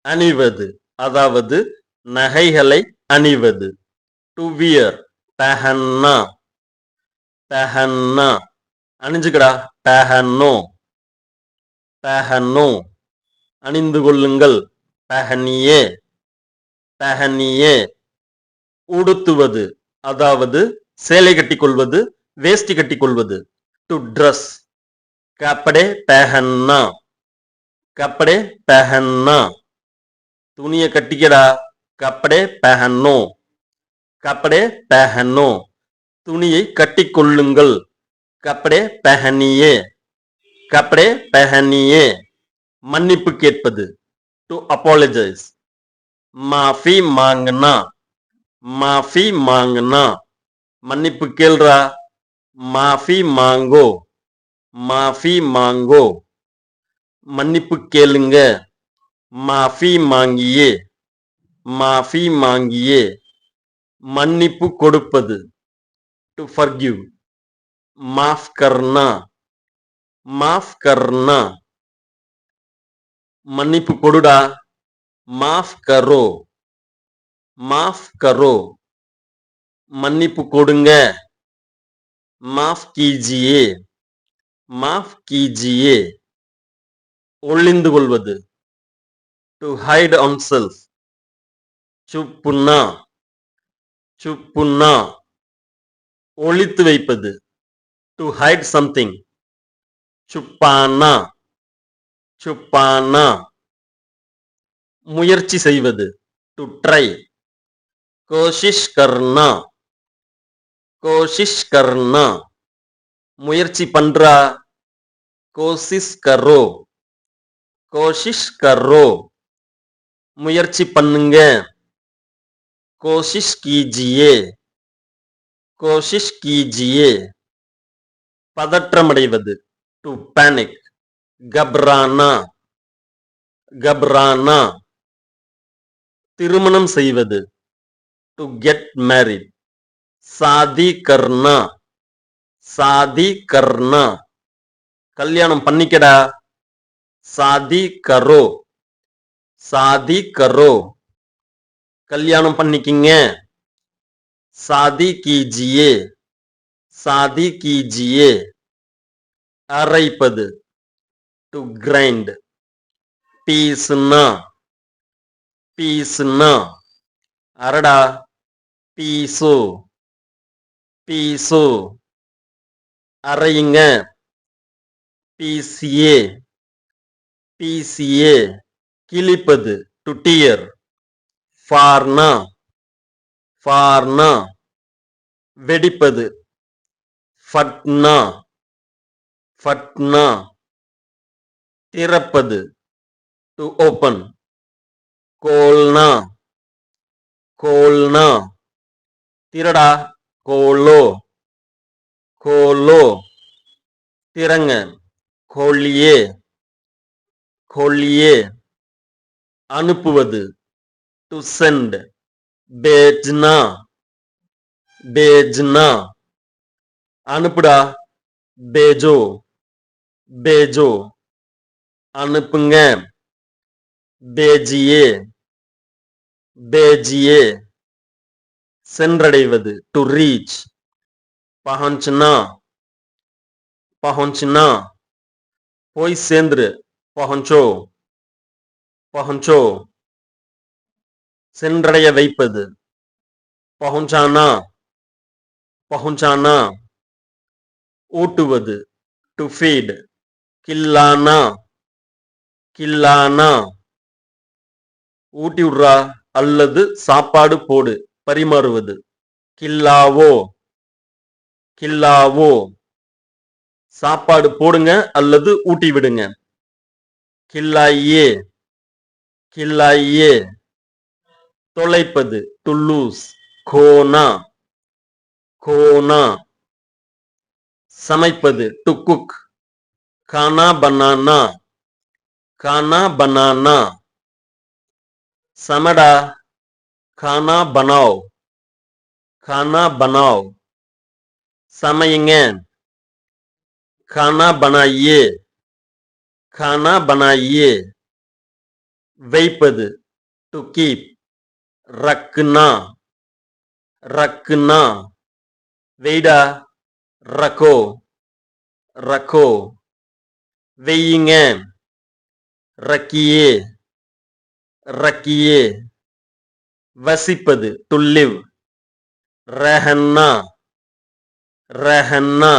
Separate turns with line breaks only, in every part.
அணிவது அதாவது நகைகளை அணிவது. டு வியர் பஹன்னா பஹன்னா அணிஞ்சுக்கடா பஹன்னோ பஹன்னோ அணிந்து கொள்ளுங்கள் பஹனியே பஹனியே உடுத்துவது அதாவது சேலை கட்டிக் கொள்வது வேஷ்டி கட்டிக் கொள்வது. டு ட்ரெஸ் கப்படே பஹன்னா கப்படே பஹன்னா துணியை கட்டிக்கடா கப்படே பஹன்னோ கப்படே பஹன்னோ துணியை கட்டிக்கொள்ளுங்கள் கப்படே பஹனியே கப்படே பஹனியே மன்னிப்பு கேட்பது. டு அப்பாலஜைஸ் மாஃபி மாங்கனா மாஃபி மாங்கனா மன்னிப்பு கேள்றா மாஃபி மாங்கோ மாஃபி மாங்கோ மன்னிப்பு கேளுங்க மாஃபி மாங்கியே மாஃபி மாங்கியே மன்னிப்பு கொடுப்பது. டு ஃபர்கிவ் மாஃப் கர்னா மாஃப் கர்னா மன்னிப்பு கொடுடா மாஃப் கரோ மாஃப் கரோ மன்னிப்பு கொடுங்க மாஃப் கீஜியே மாஃப் கீஜியே ஒளிந்து கொள்வது. டு ஹைட் ஆன் செல்ஃப் சுப்புன்னா சுப்புன்னா ஒளித்து வைப்பது. டு ஹைட் சம்திங் சுப்பானா சுப்பானா முயற்சி செய்வது. டு ட்ரை கோஷிஷ் கர்னா கோஷிஷ் கர்னா முயற்சி பண்றா கோசிஸ் கரோ கோஷிஷ் கரோ முயற்சி பண்ணுங்க கோஷிஷ் கீஜியே கோஷிஷ் கீஜியே பதற்றமடைவது. டு பேனிக் கப்ரானா கப்ரானா திருமணம் செய்வது. டு கெட் மேரிட் சாதி கர்னா சாதி கர்னா கல்யாணம் பண்ணிக்கடா சாதி கரோ சாதி கரோ கல்யாணம் பண்ணிக்கிங்க சாதி கீஜியே சாதி கீஜியே அரைப்பது. டு கிரைண்ட் பீஸ்னா பீஸ்னா அரடா பீசோ பீசோ அரையுங்க பீசியே பீசியே கிழிப்பது. டு டியர் ஃபார்னா ஃபார்னா வெடிப்பது. ஃபட்னா ஃபட்னா திறப்பது. டு ஓபன் கோல்னா கோல்னா திரடா கோலோ கோலோ திறங்க கோழியே கோழியே அனுப்புவது. டு சென்ட் பேஜ்னா பேஜ்னா அனுப்புடா பேஜோ பேஜோ அனுப்புங்க பேஜியே பேஜியே சென்றடைவது. டு ரீச் பஹன்ச்னா பஹன்ச்னா போய் சேர்ந்துரு பஹன்ச்சோ பஹன்ச்சோ சென்றடைய வைப்பது. பஹுஞ்சானா பஹுஞ்சானா ஊட்டுவது. டு ஃபீட் கில்லானா கில்லானா ஊட்டி விடுறா அல்லது சாப்பாடு போடு பரிமாறுவது. கில்லாவோ கில்லாவோ சாப்பாடு போடுங்க அல்லது ஊட்டி விடுங்க. கில்லாயே கில்லாயே தொலைப்பது. டு லூஸ் கோனா கோனா சமைப்பது. டு குக் கானா பனானா கானா பனானா சமடா கானா பனாவ் கானா பனாவ் சமையுங்க खाना बनाइए खाना बनाइए வைப்பது டு கீப். ரக்குனா ரக்குனா. வெய்டா ரக்கோ ரக்கோ. வெய்யுங்க ரக்கியே ரக்கியே. வசிப்பது டு லிவ். ரஹன்னா ரஹன்னா.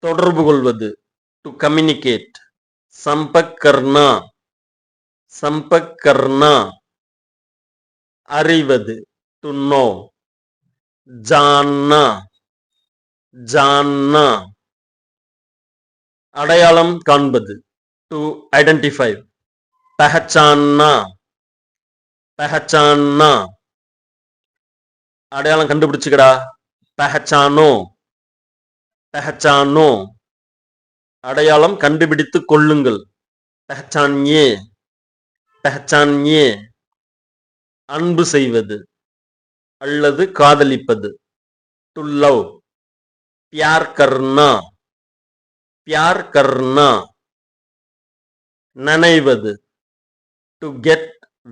தொடர்பு கொள்வது டு கம்யூனிகேட். சம்பக் கர்னா சம்பக் கர்னா. அறிவது டு நோ. ஜான்னா ஜான்னா. அடையாளம் காண்பது டு ஐடென்டிஃபை. பெஹச்சான்னா பெஹச்சான்னா. அடையாளம் கண்டுபிடிச்சுக்கடா. பெஹச்சானோ பெஹச்சானோ. அடையாளம் கண்டுபிடித்துக் கொள்ளுங்கள். பெஹச்சான்யே பெஹச்சான்யே. அன்பு செய்வது அல்லது காதலிப்பது டு லவ். பியார் கர்னா பியார் கர்னா. நனைவது டு கெட்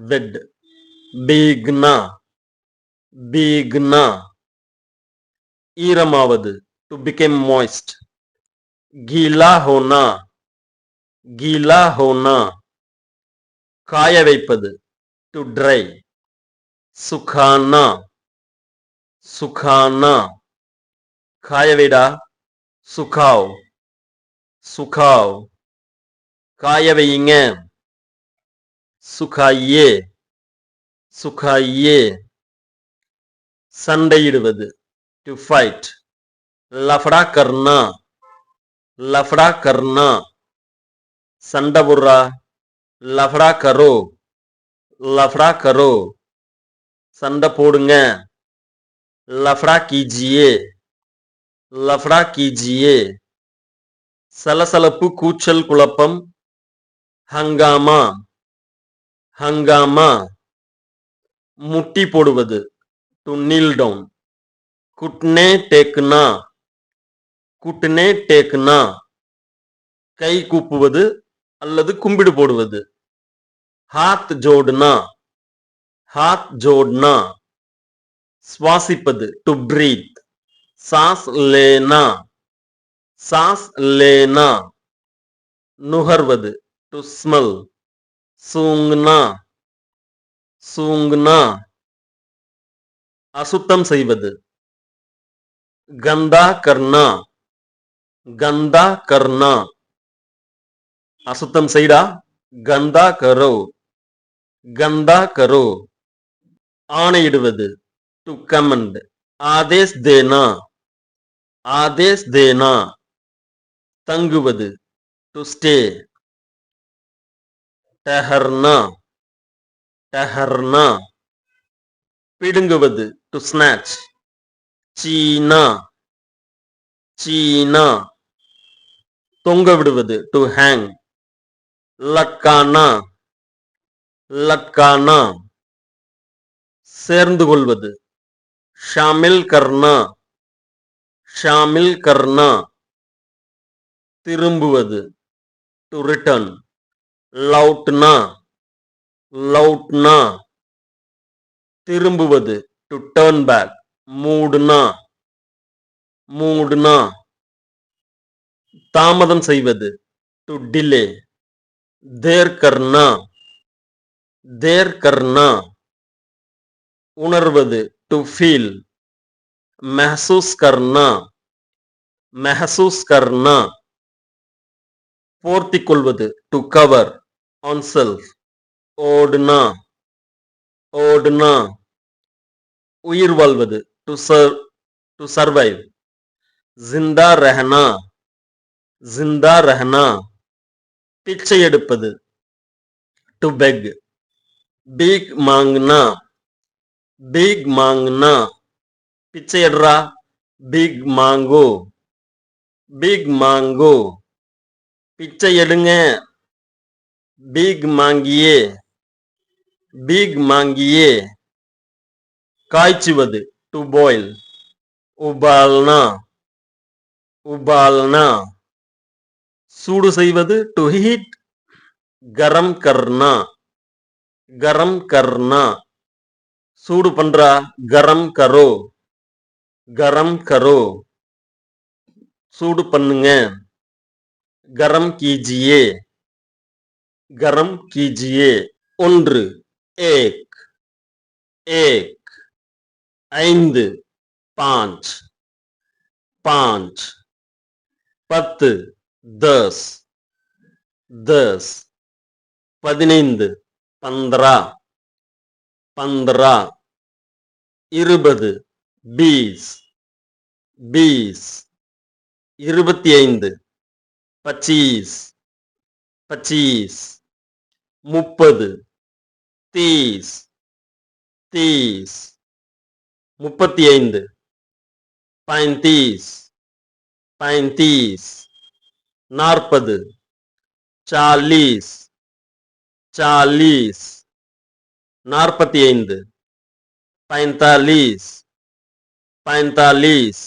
வெட். பீக்னா பீக்னா. ஈரமாவது டு பிகேம் மாய்ஸ்ட். கீலா ஹோனா கீலா ஹோனா. காய வைப்பது டு ட்ரை. சுகானா சுகானா. காய வைடா. சுகாவ் சுகாவ். காய வையுங்க. சுகாயே சுகாயே. சண்டையிடுவது டு ஃபைட். லஃபடா கர்னா லஃபடா கர்னா. சண்டை போடுறா. லஃபடா கரோ லஃபடா கரோ. சண்டை போடுங்க. லஃபடா கீஜியே லஃபடா கீஜியே. சலசலப்பு கூச்சல் குழப்பம். ஹங்காமா ஹங்காமா. முட்டி போடுவது டு நீல் டவுன். குட்னே டேக்குனா குட்னே டேக்குனா. கை கூப்புவது அல்லது கும்பிடு போடுவது. ஹாத் ஜோடுனா ஹாத் ஜோட்னா. சுவாசிப்பது டு பிரீத். சாஸ் லேனா சாஸ் லேனா. நுகர்வது டு ஸ்மெல். சூங்னா சூங்னா. அசுத்தம் செய்வது கந்தா கர்னா கந்தா கர்னா. அசுத்தம் செய்டா. கந்தா கரோ கந்தா கரோ. ஆணையிடுவது டு கமெண்ட். ஆதேஸ் தேனா ஆதேஸ் தேனா. தங்குவது டு ஸ்டே. டஹர்னா டஹர்னா. பிடுங்குவது டு ஸ்நாச். சீனா சீனா. தொங்க விடுவது டு ஹேங். லட்கானா லட்கானா. சேர்ந்து கொள்வது ஷாமில் கர்னா ஷாமில் கர்னா. திரும்புவது டு ரிட்டர்ன். லவுட்னா லவுட்னா. திரும்புவது டு டர்ன் பேக். மூடுனா மூடுனா. தாமதம் செய்வது டு டிலே. தேர் கர்னா தேர் கர்னா. உணர்வது டு ஃபீல். மெஹசூஸ் கர்னா மெஹசூஸ் கர்னா. போர்த்திக் கொள்வது டு கவர் ஆன் செல்ஃப். ஓடுனா ஓடுனா. உயிர் வாழ்வது டு சர்வைவ். ஜிந்தா ரஹனா ஜிந்தா ரஹனா. பிச்சை எடுப்பது டு பெக். பீக் மாங்னா பீக் மாங்னா. பிச்சை எடுறா. பிக் மாங்கோ பிக் மாங்கோ. பிச்சை எடுங்க. பிக் மாங்கியே பிக் மாங்கியே. காய்ச்சுவது டு பாயில். உபால்னா உபால்னா. சூடு செய்வது டு ஹீட். गरम करना गरम करना सूडु पंड्रा गरम करो गरम करो सूडु पन्नुंग गरम कीजिए गरम कीजिए ஒன்று एक एक ஐந்து पांच पांच பத்து दस दस பதினைந்து पंद्रह पंद्रह இருபது बीस बीस இருபத்தி ஐந்து पच्चीस पच्चीस முப்பது तीस तीस முப்பத்தி ஐந்து पैंतीस पैंतीस நாற்பது चालीस चालीस நாற்பத்தி ஐந்து पैंतालीस पैंतालीस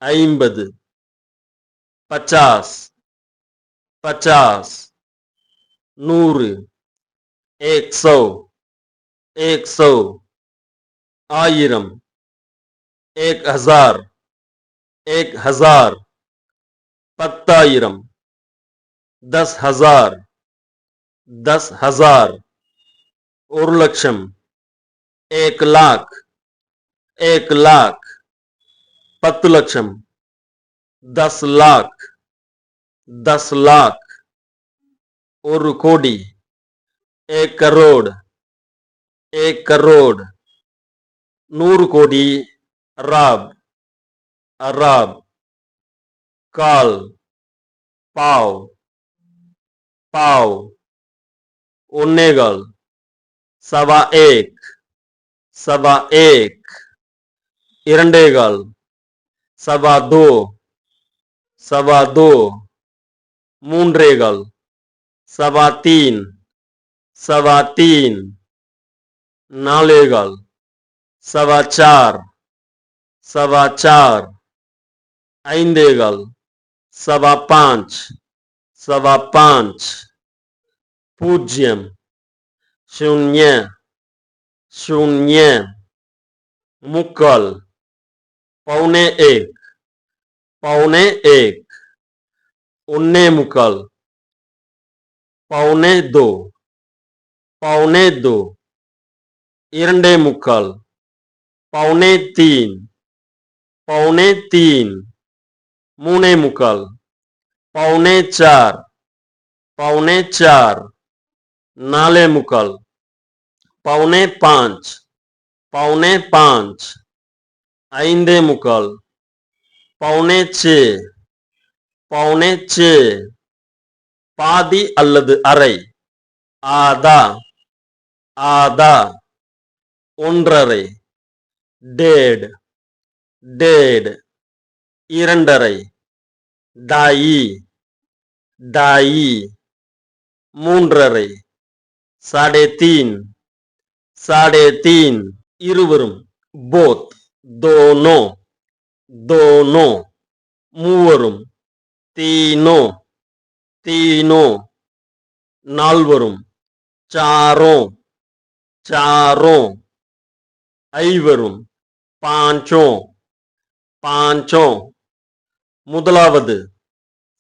ஐம்பது पचास पचास नूறு एक सौ ஆயிரம் एक हजार பத்தாயிரம் दस हजार ஒரு லட்சம் एक लाख பத்து லட்சம் दस लाख ஒரு கோடி एक करोड़ நூறு கோடி अरब काल पाव ओनेगल सवा एक इरंडेगल सवा दो मूंड्रेगल सवा तीन नालेगल सवा चार ஐந்தேகல் सवा पांच पूज्यम शून्य मुक्कल पौने एक उन्ने मुक्कल पौने दो இரண்டே முக்கால் पौने तीन மூணே முக்கால் पौने चार नाले मुकाल पौने पांच ஐந்தே முக்கால் पौने छह பாதி அல்லது அரை ஆதா ஒன்றரை डेढ़ இரண்டரை ढाई மூன்றரை साढ़े तीन இருவரும் both दोनों மூவரும் तीनों நால்வரும் चारों ஐவரும் पांचों முதலாவது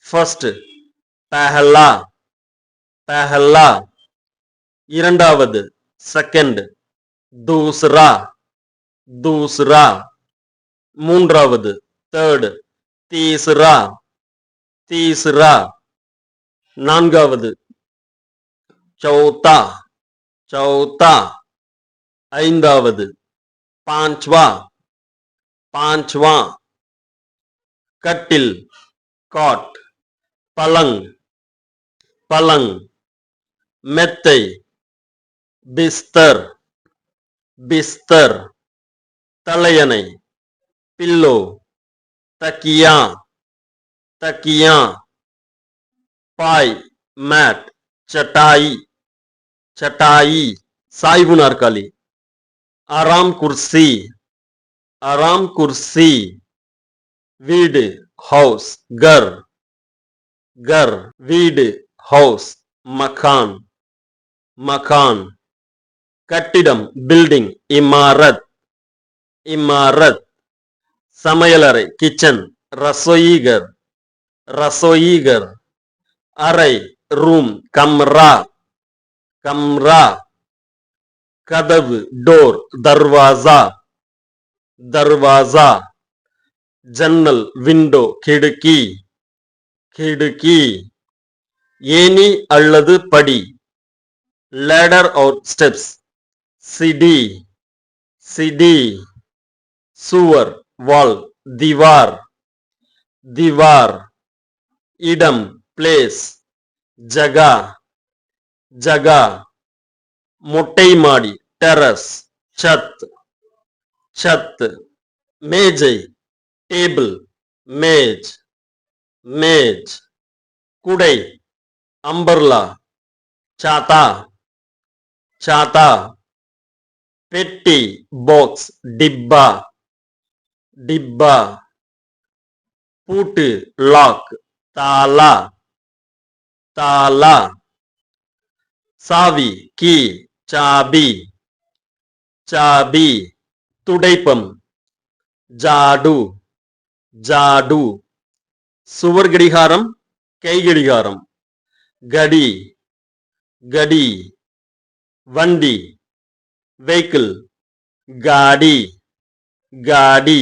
first पहला இரண்டாவது second दूसरा மூன்றாவது third तीसरा நான்காவது चौथा ஐந்தாவது पांचवा कटिल cot पलंग मेत्ते बिस्तर तलयனை पिल्लो तकिया पाई मैट चटाई साइबु नाற்காலி आराम कुर्सी வீடு house घर வீடு house மகான் மகான். கட்டிடம் பில்டிங் இமாரத் இமாரத். சமையலறை கிச்சன் ரசோயிகர் ரசோயிகர். அறை ரூம் கம்ரா கம்ரா. கதவு டோர் தர்வாசா தர்வாசா. ஜன்னல் விண்டோ கிடுக்கி கிடுக்கி. ஏணி அல்லது படி லேடர் or steps சிடி சிடி. சுவர் வால் திவார் திவார். இடம் பிளேஸ் ஜகா ஜகா. மொட்டை மாடி டெரஸ் சத் சத். மேஜை டேபிள் மேஜ் மேஜ். குடை அம்பர்லா சாதா சாதா. பெட்டி பாக்ஸ் டிப்பா டிப்பா. பூட்டு லாக் தாலா தாலா. சாவி கீ சாபி சாபி. துடைப்பம் ஜாடு ஜாடு. சுவர் கடிகாரம் கை கடிகாரம் கடி கடி. வண்டி வெஹிக்கிள் காடி காடி.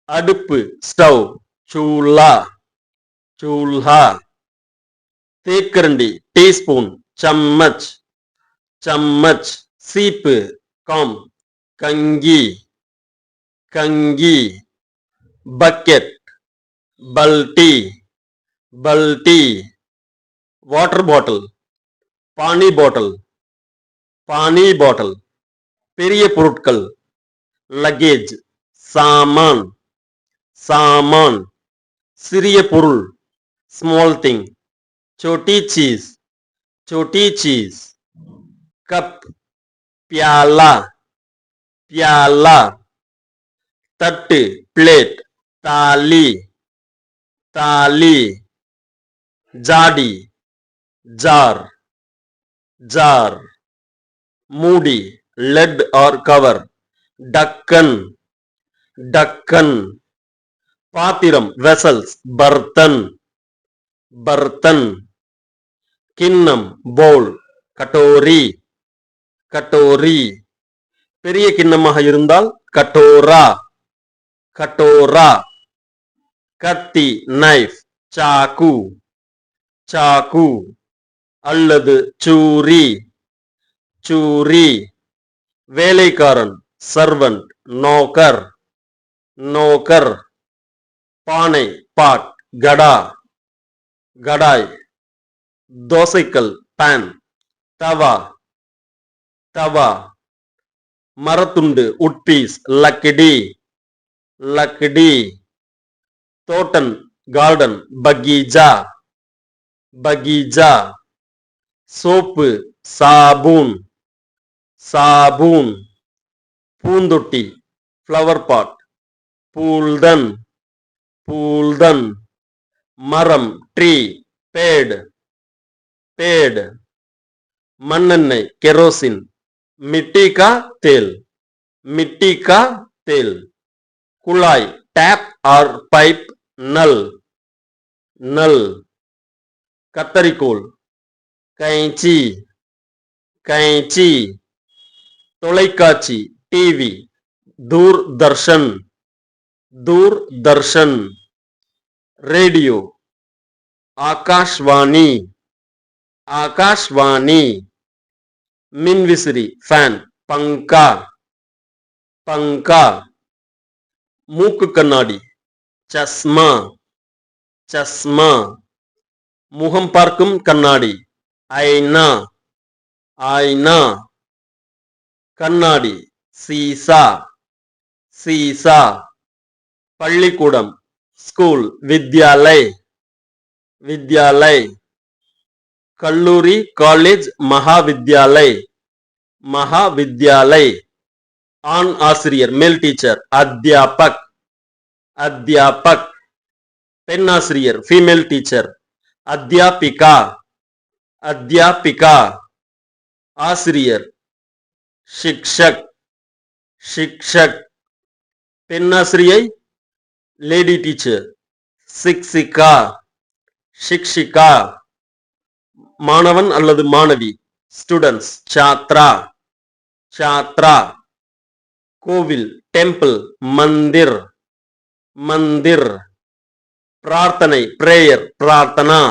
அடுப்பு ஸ்டவ் சூலா சூல்ஹா. தேக்கரண்டி டீஸ்பூன் சம்மச் சம்மச். சீப்பு காம் கங்கி கங்கி. பக்கெட் பல்டி பல்டி. வாட்டர் பாட்டில் பானி பாட்டில் பானி பாட்டில். பெரிய பொருட்கள் லக்கேஜ் சாமான் சாமான். சிறிய பொருள் ஸ்மால் திங் छोटी चीज छोटी चीज. कप प्याला प्याला. तट्टु प्लेट ताली ताली. जाडी jar jar. Moody lid or cover ढक्कन ढक्कन. பாத்திரம் vessels बर्तन बर्तन. கிண்ணம் போல் கட்டோரி கட்டோரி. பெரிய கிண்ணமாக இருந்தால் கட்டோரா கட்டோரா. கத்தி நைஃப் சாக்கு சாக்கு அல்லது சூரி சூரி. வேலைக்காரன் சர்வன்ட் நோக்கர் நோக்கர். பானை பாட் கடா கடாய். தோசைக்கல் பேன் தவா தவா. மரத்துண்டு உட்பீஸ் லக்கடி லக்கடி. தோட்டம் கார்டன் பகீஜா பகீஜா. சோப்பு சாபூன் சாபூன். பூந்தொட்டி ஃப்ளவர் பாட் பூல்தன் பூல்தன். மரம் ட்ரீ பேட் பேட். மண்ணெண்ணெய் கெரோசின் मिट्टी का तेल मिट्टी का तेल. कुलाई टैप और पाइप नल नल. कत्तरिकोल कैंची कैंची. தொலைக்காட்சி டிவி दूरदर्शन दूरदर्शन. रेडियो आकाशवाणी आकाशवाणी. मिनविसिरी फैन पंखा पंखा. மூக்கு கண்ணாடி சஸ்மா சஸ்மா. முகம் பார்க்கும் கண்ணாடி ஐனா ஐனா. கண்ணாடி சீசா சீசா. பள்ளிக்கூடம் ஸ்கூல் வித்யாலய் வித்யாலய். கல்லூரி காலேஜ் மகாவித்யாலய் மகாவித்யாலய். ஆண் ஆசிரியர் மேல் டீச்சர் அத்தியாபக் அத்தியாபக். பெண் ஆசிரியர் ஃபீமேல் டீச்சர் அத்தியாபிகா அத்யாபிகா ஆசிரியர். ஷிக்ஷக் ஷிக்ஷக் பெண்ணாசிரியை லேடி டீச்சர். சிக்ஷிகா ஷிக்ஷிகா மாணவன் அல்லது மாணவி ஸ்டூடெண்ட்ஸ். சாத்ரா சாத்ரா கோவில் டெம்பிள். மந்திர் மந்திர் பிரார்த்தனை பிரேயர். பிரார்த்தனா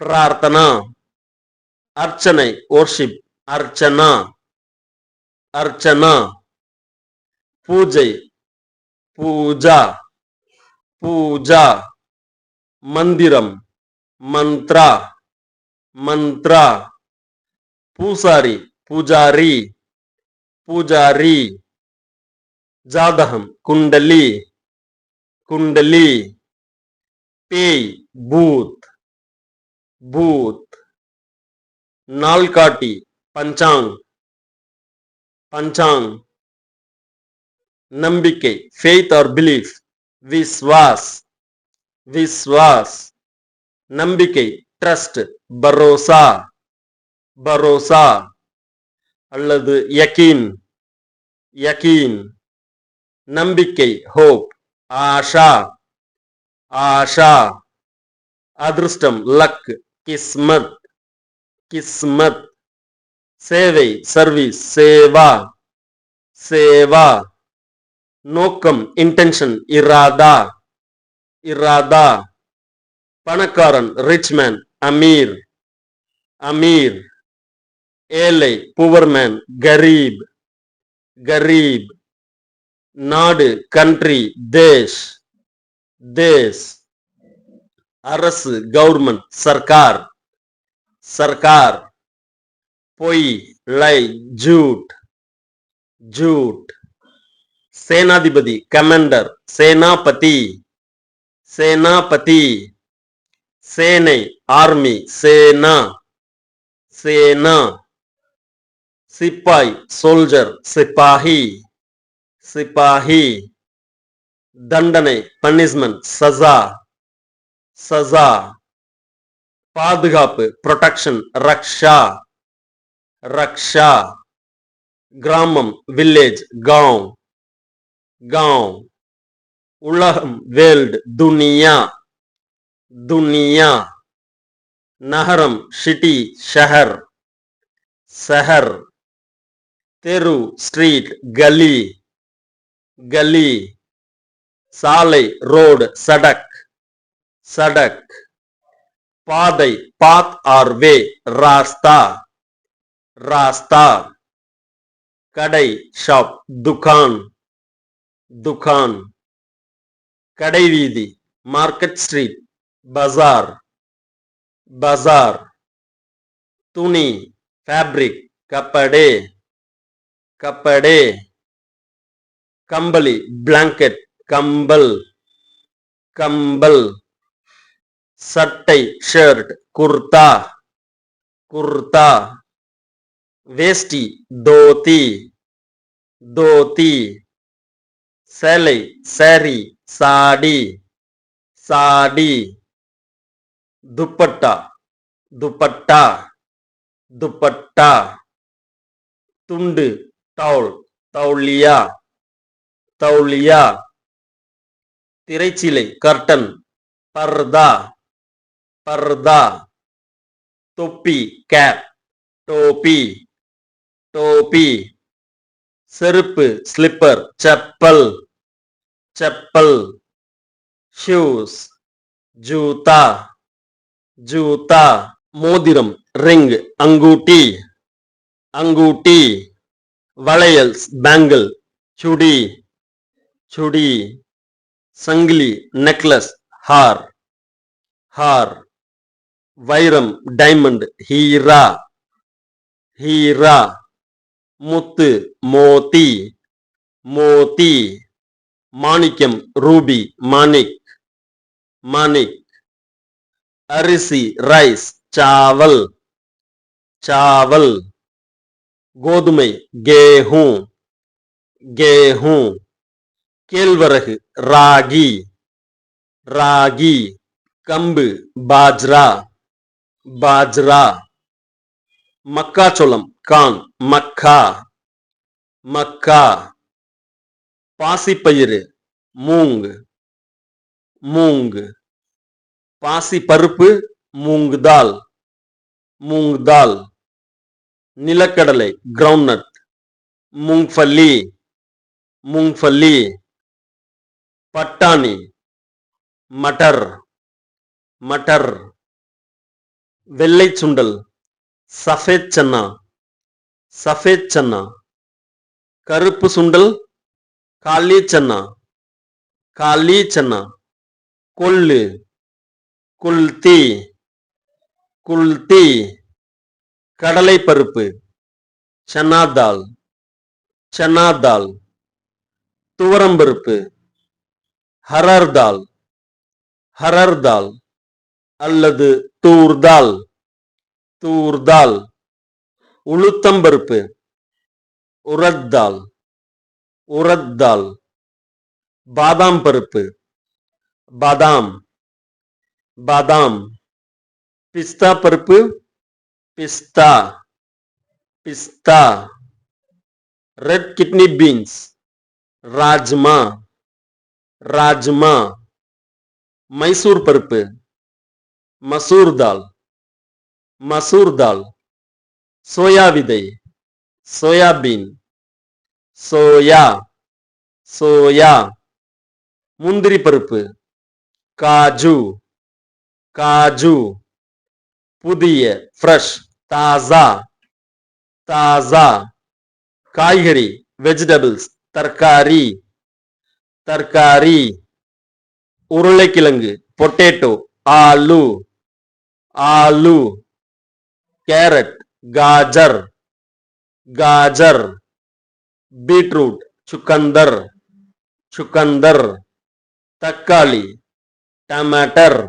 பிரார்த்தனா அர்ச்சனை worship. அர்ச்சனா அர்ச்சனா பூஜை பூஜா பூஜா மந்திரம் மந்த்ரா மந்த்ரா பூசாரி பூஜாரி பூஜாரி ஜாதகம் குண்டலி குண்டலி பேய் பூத் பூத் நாள்காட்டி பஞ்சாங் பஞ்சாங் நம்பிக்கை faith or belief. Vishwas Vishwas நம்பிக்கை trust. பரோசா பரோசா அல்லது யகீன் யகீன் நம்பிக்கை hope. ஆஷா ஆஷா அதிர்ஷ்டம் luck. கிஸ்மத் கிஸ்மத் சேவை சர்வீஸ். சேவா சேவா நோக்கம் இன்டென்ஷன். இராதா இராதா பணக்காரன் ரிச் மேன். அமீர் அமீர் ஏழை புவர் மேன். கரீப் கரீப் நாடு கண்ட்ரி. தேஷ் தேஷ் அரசு கவர்மெண்ட். சர்க்கார் சர்க்கார் பொய் லை. ஜூட் ஜூட் சேனாதிபதி கமாண்டர். சேனாபதி சேனாபதி சேனை ஆர்மி. சேனா சேனா சிப்பாய் சோல்ஜர். சிப்பாஹி சிப்பாஹி தண்டனை பனிஷ்மெண்ட். சசா சசா பாதுகாப்பு ப்ரொடெக்ஷன். ரக்ஷா ரக்ஷா கிராமம் வில்லேஜ். காவ் காவ் உலகம் வேர்ல்ட். துனியா துனியா நகரம் சிட்டி. ஷஹர் ஷஹர் தெரு ஸ்ட்ரீட். கலி கலி சாலை ரோடு. சடக் சடக் பாதை பாத் ஆர் வே. ராஸ்தா ராஸ்தா கடை ஷாப். துகான் துகான் கடைவீதி. Market street. பஜார் பஜார் துணி ஃபேப்ரிக். கப்படே கப்படே கம்பளி பிளாங்கெட். கம்பல் கம்பல் சட்டை ஷர்ட். குர்தா குர்தா வேஷ்டி. தோத்தி தோத்தி சேலை சாரி. சாடி சாடி துப்பட்டா துப்பட்டா துப்பட்டா துண்டு டவுல். தௌலியா தௌலியா திரைச்சீலை கர்டன். பர்தா பர்தா தொப்பி கேப். டோபி டோபி செருப்பு slipper. Chappal chappal shoes. Judah Judah மோதிரம் ரிங். அங்கூட்டி அங்கூட்டி வளையல்ஸ் பேங்கிள். சுடி சுடி சங்கிலி நெக்லஸ். ஹார் ஹார் வைரம் டைமண்ட். ஹீரா ஹீரா முத்து மோதி மோதி மாணிக்கம் ரூபி. மாணிக் மாணிக் அரிசி ரைஸ். சாவல் சாவல் கோதுமை. கேஹூ கேஹூ கேழ்வரகு. ராகி ராகி கம்பு. பாஜ்ரா बाजरा மக்காச்சோளம் கான் மக்கா மக்கா பாசிப்பயிறு மூங் மூங் பாசி பருப்பு மூங் தால் மூங் தால் நிலக்கடலை கிரவுண்ட்நட் மூங்ஃபல்லி மூங்ஃபல்லி பட்டாணி மட்டர் மட்டர் வெள்ளை சுண்டல் சஃபேத் சன்னா சஃபேத் சன்னா கருப்பு சுண்டல் காலி சன்னா காலி சன்னா கொள்ளு குல்தி குல்தி கடலை பருப்பு சன்னா தால் சன்னா தால் துவரம்பருப்பு ஹரர் தால் ஹரர் தால் அல்லது தூர் தால் தூர் தால் உளுத்தம்பருப்பு உரத் தால் உரத் தால் பாதாம் பருப்பு பாதாம் பாதாம் பிஸ்தா பருப்பு பிஸ்தா பிஸ்தா ரெட் கிட்னி பீன்ஸ் ராஜ்மா ராஜ்மா மைசூர் பருப்பு மசூர் தால் மசூர் தால் சோயா விதை சோயாபீன் சோயா சோயா முந்திரி பருப்பு காஜு காஜு புதிய ஃப்ரெஷ் தாசா தாசா காய்கறி வெஜிடபிள்ஸ் தர்காரி தர்காரி உருளைக்கிழங்கு பொட்டேட்டோ ஆலு ஆலு கேரட் காஜர் காஜர் பீட்ரூட் சுக்கந்தர் சுக்கந்தர் தக்காளி டமாட்டர்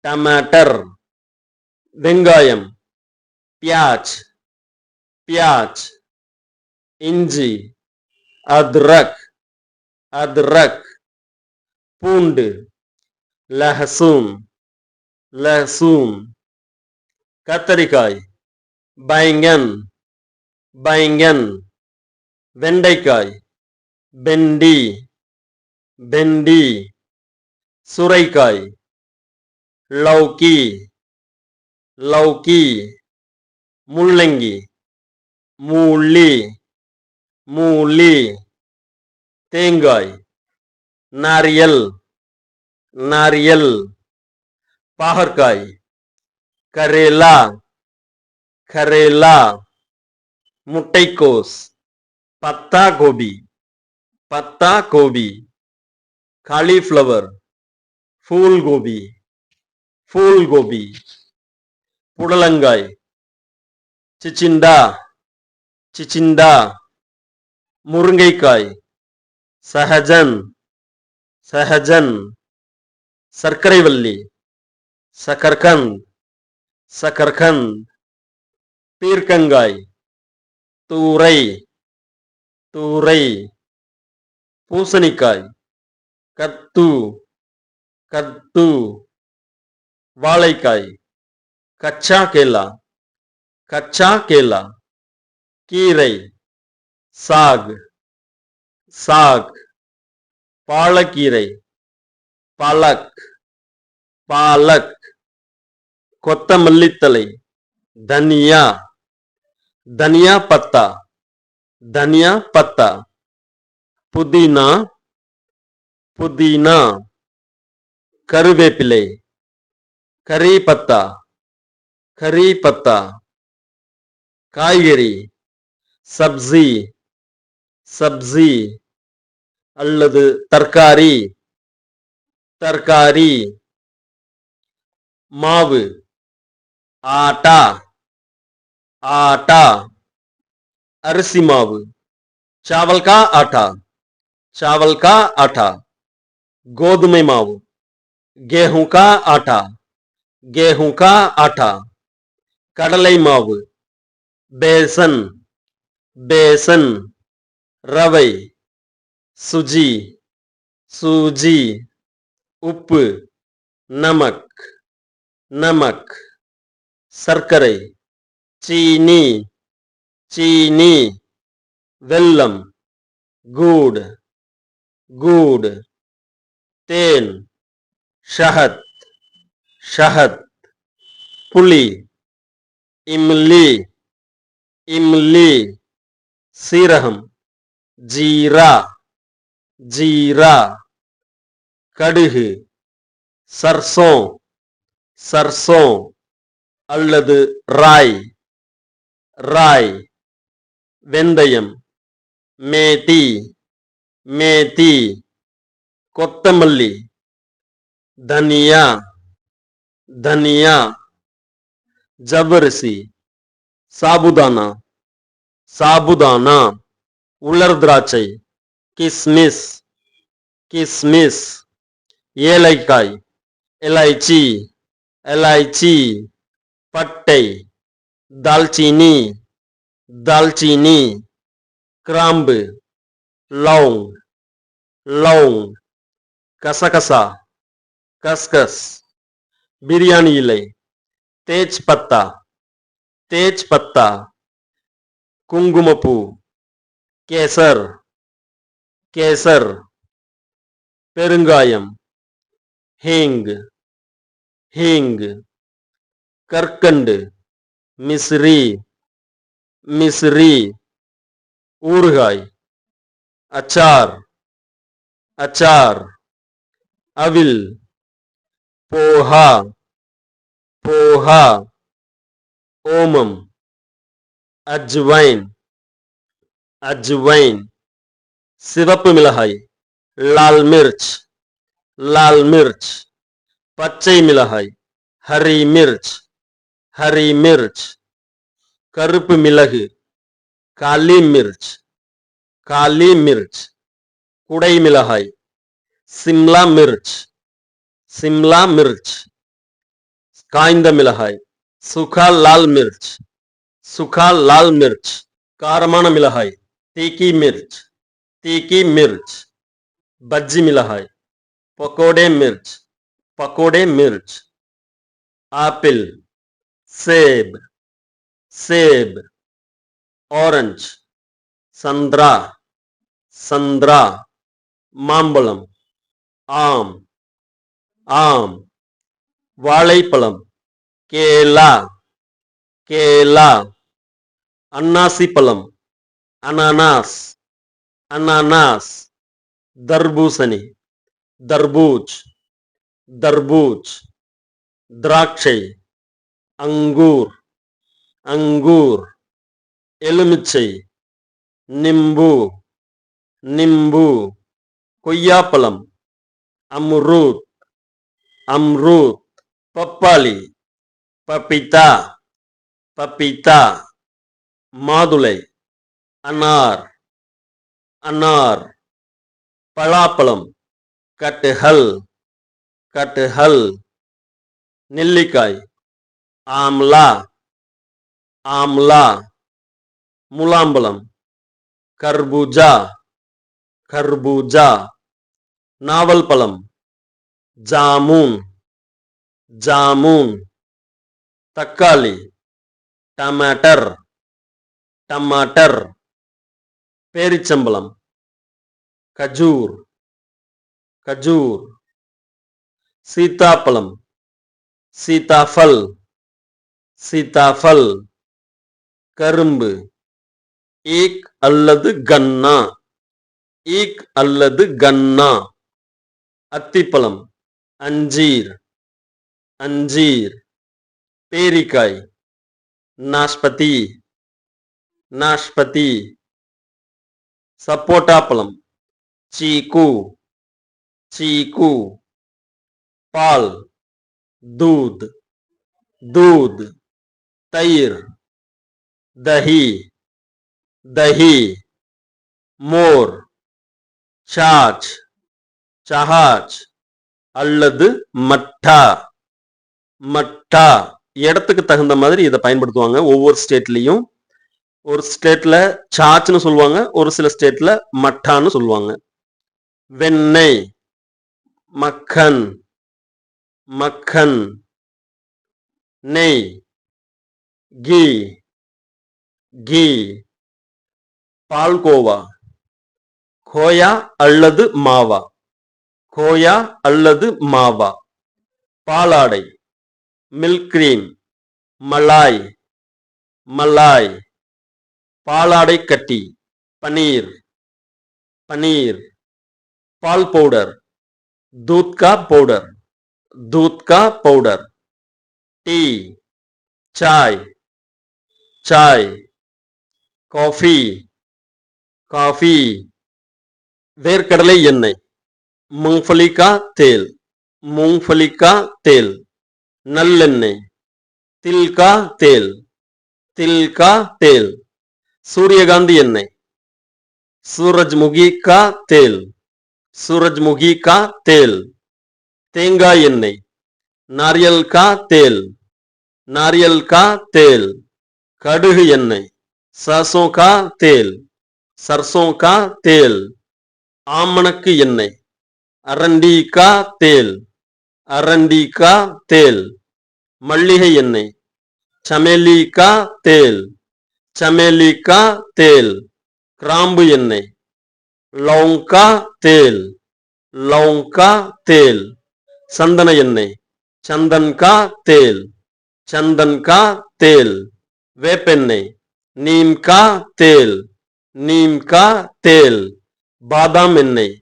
டமாட்டர் வெங்காயம் பியாஜ் பியாஜ் இஞ்சி அத்ரக் அத்ரக் பூண்டு லஹசூன் லஹசூன் கத்தரிக்காய் பைங்கன் பைங்கன் வெண்டைக்காய் பெண்டி பெண்டி சுரைக்காய் லௌக்கி லௌக்கி முள்ளங்கி மூலி மூலி தேங்காய் நாரியல் நாரியல் பாகற்காய் கரேலா கரேலா முட்டைக்கோஸ் பத்தா கோபி பத்தா கோபி காலிஃப்ளவர் ஃபூல் கோபி ஃபூல் கோபி புடலங்காய் சிச்சிண்டா சிச்சிண்டா முருங்கைக்காய் சஹஜன் சஹஜன் சர்க்கரைவல்லி சக்கர்கந்த் சக்கர்கந்த் பீர்க்கங்காய் தூரை தூரை பூசணிக்காய் கத்து கத்து வாழைக்காய் கச்சா கேலா கச்சா கேலா கீரை சாக் சாக் பாலக்கீரை பாலக் பாலக் கொத்தமல்லித்தலை தனியா தனியா பத்தா தனியா பத்தா புதினா புதினா கருவேப்பிலை கரி பத்தா கரி பத்தா காய்கறி சப்ஜி சப்ஜி அல்லது தர்காரி தர்காரி மாவு ஆட்டா ஆட்டா அரிசி மாவு चावल का आटा चावल का आटा गोधुமை மாவு गेहूं का आटा गेहूं का आटा கடலை மாவு बेसन बेसन रவை सूजी सूजी உப்பு नमक नमक சர்க்கரை, சீனி, சீனி, வெல்லம், கூடு, கூடு, தேன், ஷஹத், ஷஹத், புளி, இம்லி, இம்லி, சீரகம், ஜீரா, ஜீரா, கடுகு, சர்சோம், சர்சோம் அல்லது ராய், ராய், வெந்தயம், மேதி, மேதி, கொத்தமல்லி, தனியா, தனியா, ஜவ்வரிசி, சாபுதானா, சாபுதானா, உலர் திராட்சை, கிஸ்மிஸ், கிஸ்மிஸ், ஏலக்காய், எலைச்சி, எலைச்சி, பட்டை, தால்சீனி, தால்சீனி, கிராம்பு, லவுங், லவுங், கசகசா, கஸ்கஸ், பிரியாணி இலை, தேஜ் பத்தா, தேஜ் பத்தா, குங்குமப்பூ, கேசர், கேசர், பெருங்காயம், ஹீங், ஹீங், கற்கண்டு, மிஸ்ரி, மிஸ்ரி, ஊறுகாய், அச்சார், அச்சார், அவில், போஹா, போஹா, ஓமம், அஜ்வைன், அஜ்வைன், சிவப்பு மிளகாய், லால் மிர்ச், லால் மிர்ச், பச்சை மிளகாய், ஹரி மிர்ச், ஹரி மிர்ச், கருப்பு மிளகு, காலி மிர்ச், காலி மிர்ச், குடை மிளகாய், சிம்லா மிர்ச், சிம்லா மிர்ச், காய்ந்த மிளகாய், சுகா லால் மிர்ச், சுகா லால் மிர்ச், காரமான மிளகாய், தீக்கி மிர்ச், தீக்கி மிர்ச், பஜ்ஜி மிளகாய், பக்கோடே மிர்ச், பக்கோடே மிர்ச், ஆப்பிள், சேப், சேப், ஆரஞ்ச், சந்திரா, சந்திரா, மாம்பழம், ஆம், ஆம், வாழைப்பழம், கேலா, கேலா, அன்னாசி பழம், அனானாஸ், அனானாஸ், தர்பூசணி, தர்பூஜ், தர்பூஜ், திராட்சை, அங்கூர், அங்கூர், எலுமிச்சை, நிம்பு, நிம்பு, கொய்யாப்பழம், அம்ரூத், அம்ரூத், பப்பாளி, பப்பித்தா, பப்பித்தா, மாதுளை, அனார், அனார், பலாப்பழம், கட்டுஹல், கட்டுஹல், நெல்லிக்காய், ஆம்லா, ஆம்லா, முலாம்பழம், கர்பூஜா, கர்பூஜா, நாவல் பழம், ஜாமூன், ஜாமூன், தக்காளி, டமாட்டர், டமாட்டர், பேரிச்சம்பழம், கஜூர், கஜூர், சீதாப்பழம், சீதாஃபல், சீதாஃபல், கரும்பு, ஈக் அல்லது கன்னா, ஈக் அல்லது கன்னா, அத்திப்பழம், அஞ்சீர், அஞ்சீர், பேரிக்காய், நாஷ்பதி, நாஷ்பதி, சப்போட்டா பழம், சீக்கு, சீக்கு, பால், दूध, दूध, तैर, दही, दही, मोर, छाछ, छाछ அல்லது மட்டா, மட்டா. இடத்துக்கு தகுந்த மாதிரி இதை பயன்படுத்துவாங்க ஒவ்வொரு ஸ்டேட்லயும். ஒரு ஸ்டேட்ல சாச்னு சொல்லுவாங்க, ஒரு சில ஸ்டேட்ல மட்டான்னு சொல்லுவாங்க. வெண்ணெய், மக்கன், மக்கன், நெய், கீ கீ பால்கோவா கோயா அல்லது மாவா கோயா அல்லது மாவா பாலாடை மில்க் கிரீம் மலாய் மலாய் பாலாடை கட்டி பனீர் பனீர் பால் பவுடர் दूध का पाउडर दूध का पाउडर टी चाय चाय कॉफी कॉफी வேர்க்கடலை எண்ணெய் मूंगफली का तेल मूंगफली का तेल नल्लेண்ணெய் तिल का तेल तिल का तेल सूर्यकांती எண்ணெய் सूरजमुखी का तेल सूरजमुखी का तेल தேங்காய் எண்ணெய் नारियल का तेल नारियल का तेल கடுகு எண்ணெய் सरसों का तेल सरसों का तेल ஆமணக்கு எண்ணெய் அரண்டி का तेल அரண்டி का तेल மல்லிகை எண்ணெய் चमेली का तेल चमेली का तेल கிராம்பு எண்ணெய் लौंग का तेल लौंग का तेल चंदन எண்ணெய் चंदन का तेल चंदन का तेल வேப்பெண்ணெய் नीम का तेल नीम का तेल बादाम எண்ணெய்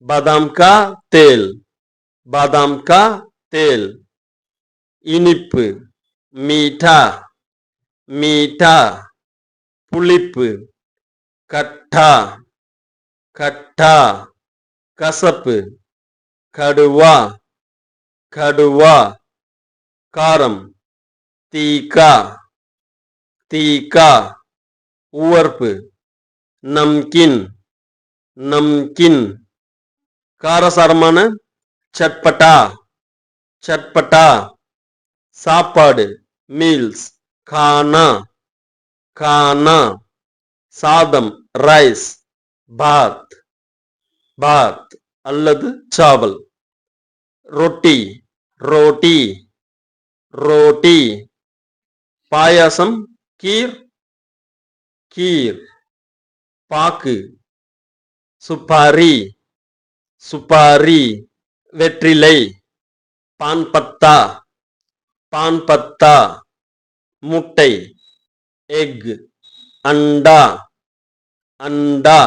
बादाम का तेल बादाम का तेल இனிப்பு मीठा मीठा புளிப்பு கட்டா கட்டா கசப்பு கடுவா கடுவா காரம் தீக்கா தீக்கா உவர்ப்பு நம்கின் நம்கின் காரசாரமான சட்பட்டா சட்பட்டா சாப்பாடு மீல்ஸ் खाना खाना சாதம் ரைஸ் பாத் பாத் அல்லது சாவல் ரொட்டி ரோட்டி ரோட்டி பாயாசம் கீர் கீர் பாக்கு சுப்பாரி சுப்பாரி வெற்றிலை பான் பத்தா பான் பத்தா முட்டை எக் अंडा अंडा